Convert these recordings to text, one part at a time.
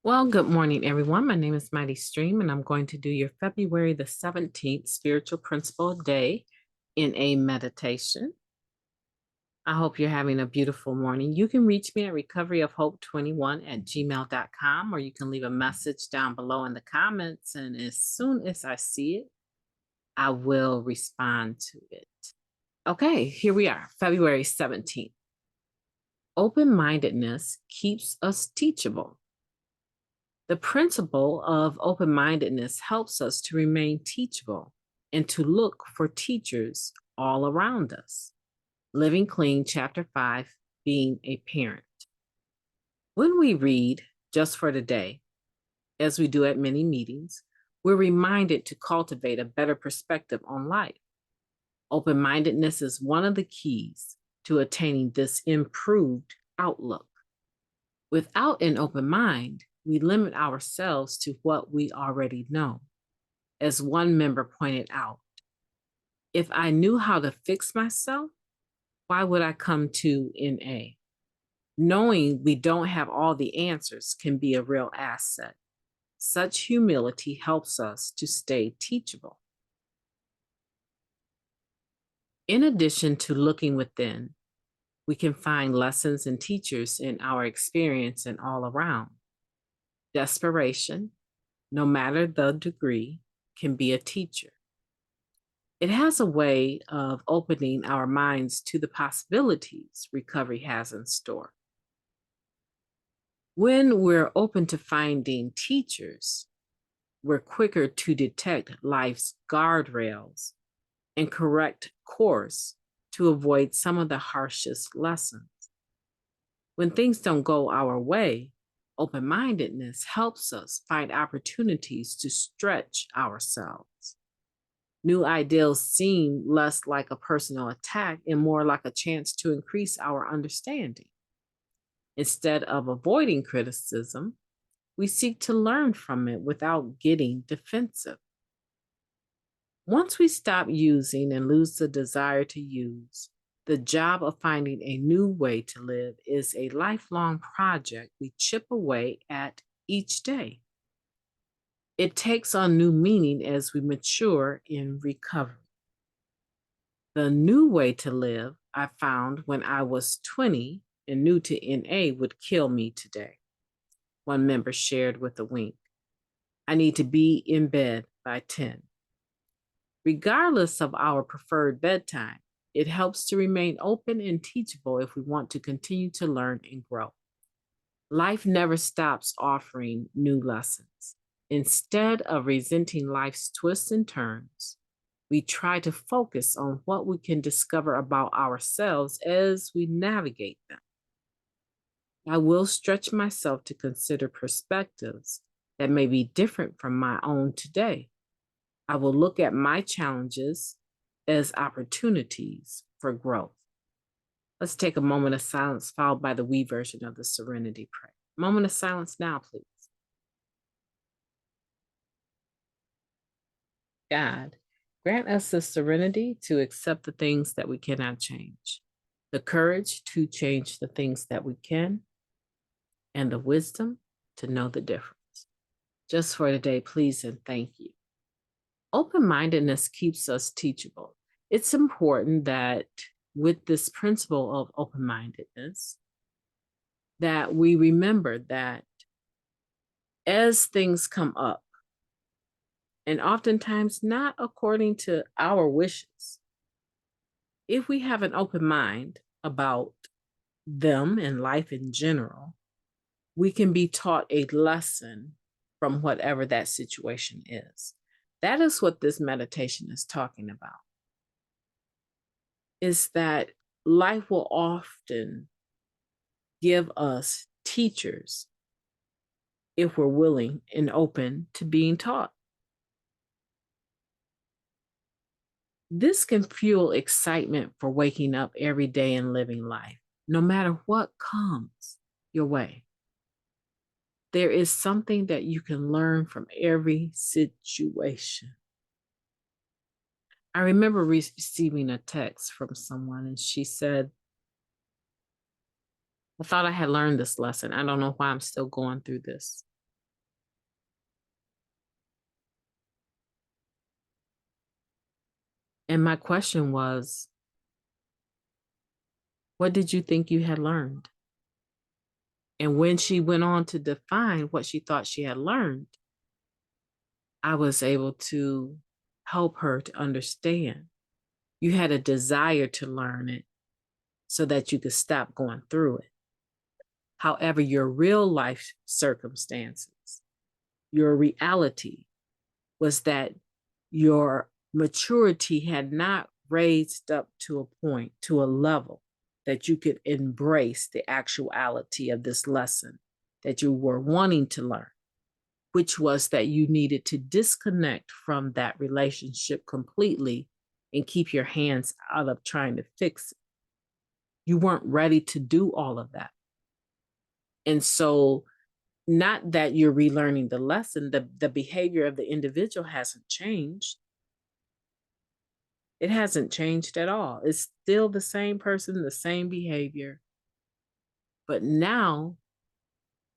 Well, good morning, everyone. My name is MightyStream, and I'm going to do your February the 17th Spiritual Principle Day in a meditation. I hope you're having a beautiful morning. You can reach me at recoveryofhope21@gmail.com, or you can leave a message down below in the comments, and as soon as I see it, I will respond to it. Okay, here we are, February 17th. Open-mindedness keeps us teachable. The principle of open-mindedness helps us to remain teachable and to look for teachers all around us. Living Clean, Chapter 5, Being a Parent. When we read Just for Today, as we do at many meetings, we're reminded to cultivate a better perspective on life. Open-mindedness is one of the keys to attaining this improved outlook. Without an open mind, we limit ourselves to what we already know. As one member pointed out, if I knew how to fix myself, why would I come to NA? Knowing we don't have all the answers can be a real asset. Such humility helps us to stay teachable. In addition to looking within, we can find lessons and teachers in our experience and all around. Desperation, no matter the degree, can be a teacher. It has a way of opening our minds to the possibilities recovery has in store. When we're open to finding teachers, we're quicker to detect life's guardrails and correct course to avoid some of the harshest lessons. When things don't go our way, open-mindedness helps us find opportunities to stretch ourselves. New ideals seem less like a personal attack and more like a chance to increase our understanding. Instead of avoiding criticism, we seek to learn from it without getting defensive. Once we stop using and lose the desire to use, the job of finding a new way to live is a lifelong project we chip away at each day. It takes on new meaning as we mature in recovery. The new way to live I found when I was 20 and new to NA would kill me today, one member shared with a wink. I need to be in bed by 10. Regardless of our preferred bedtime, it helps to remain open and teachable if we want to continue to learn and grow. Life never stops offering new lessons. Instead of resenting life's twists and turns, we try to focus on what we can discover about ourselves as we navigate them. I will stretch myself to consider perspectives that may be different from my own today. I will look at my challenges as opportunities for growth. Let's take a moment of silence followed by the we version of the Serenity Prayer. Moment of silence now, please. God, grant us the serenity to accept the things that we cannot change, the courage to change the things that we can, and the wisdom to know the difference. Just for today, please and thank you. Open-mindedness keeps us teachable. It's important that with this principle of open-mindedness, that we remember that as things come up, and oftentimes not according to our wishes, if we have an open mind about them and life in general, we can be taught a lesson from whatever that situation is. That is what this meditation is talking about, is that life will often give us teachers if we're willing and open to being taught. This can fuel excitement for waking up every day and living life, no matter what comes your way. There is something that you can learn from every situation. I remember receiving a text from someone, and she said, I thought I had learned this lesson. I don't know why I'm still going through this. And my question was, what did you think you had learned? And when she went on to define what she thought she had learned, I was able to help her to understand. You had a desire to learn it so that you could stop going through it. However, your real life circumstances, your reality was that your maturity had not raised up to a point, to a level that you could embrace the actuality of this lesson that you were wanting to learn, which was that you needed to disconnect from that relationship completely and keep your hands out of trying to fix it. You weren't ready to do all of that. And so, not that you're relearning the lesson, the behavior of the individual hasn't changed. It hasn't changed at all. It's still the same person, the same behavior. But now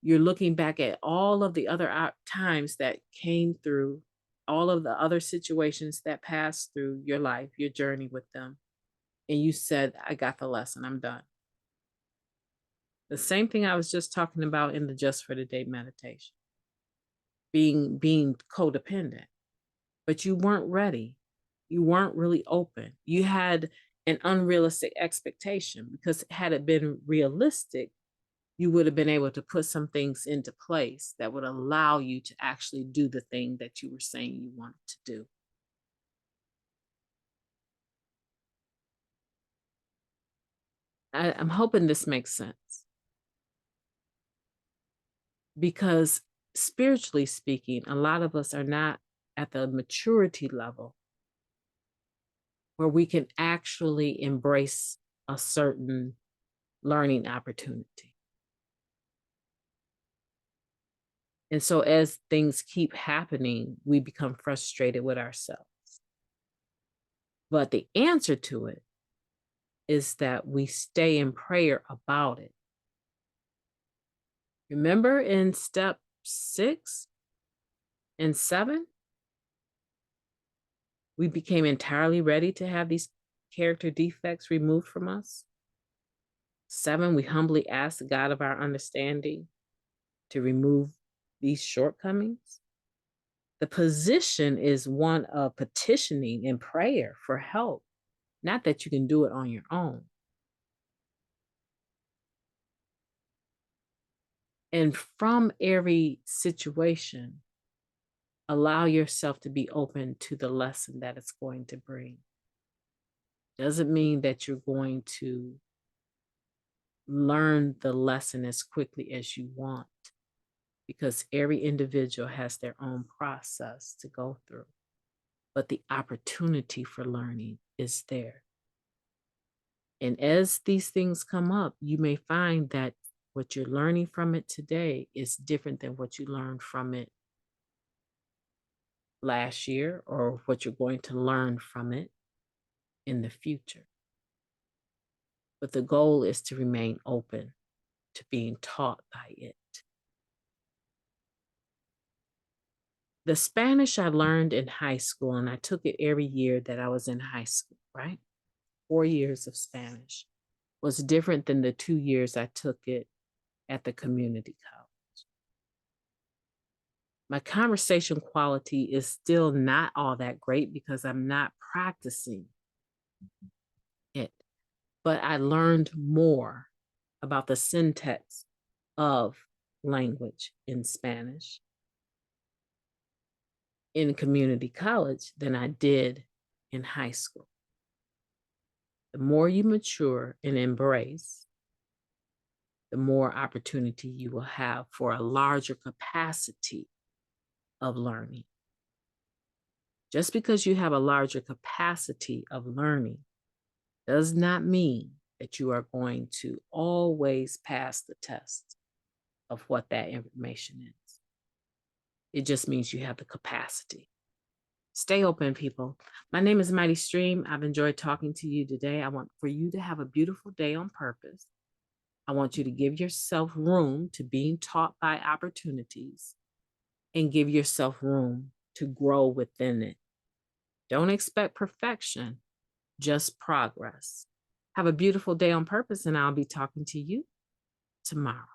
you're looking back at all of the other times that came through, all of the other situations that passed through your life, your journey with them. And you said, I got the lesson, I'm done. The same thing I was just talking about in the Just for the Day meditation, being codependent, but you weren't ready. You weren't really open. You had an unrealistic expectation, because had it been realistic, you would have been able to put some things into place that would allow you to actually do the thing that you were saying you wanted to do. I'm hoping this makes sense, because spiritually speaking, a lot of us are not at the maturity level where we can actually embrace a certain learning opportunity. And so as things keep happening, we become frustrated with ourselves. But the answer to it is that we stay in prayer about it. Remember in step 6 and 7, we became entirely ready to have these character defects removed from us. 7, we humbly asked the God of our understanding to remove these shortcomings. The position is one of petitioning and prayer for help, not that you can do it on your own. And from every situation, allow yourself to be open to the lesson that it's going to bring. Doesn't mean that you're going to learn the lesson as quickly as you want, because every individual has their own process to go through. But the opportunity for learning is there. And as these things come up, you may find that what you're learning from it today is different than what you learned from it last year, or what you're going to learn from it in the future. But the goal is to remain open to being taught by it. The Spanish I learned in high school, and I took it every year that I was in high school, right? 4 years of Spanish was different than the 2 years I took it at the community college. My conversation quality is still not all that great because I'm not practicing it, but I learned more about the syntax of language in Spanish in community college than I did in high school. The more you mature and embrace, the more opportunity you will have for a larger capacity of learning. Just because you have a larger capacity of learning does not mean that you are going to always pass the test of what that information is. It just means you have the capacity. Stay open, people. My name is Mighty Stream. I've enjoyed talking to you today. I want for you to have a beautiful day on purpose. I want you to give yourself room to being taught by opportunities, and give yourself room to grow within it. Don't expect perfection, just progress. Have a beautiful day on purpose, and I'll be talking to you tomorrow.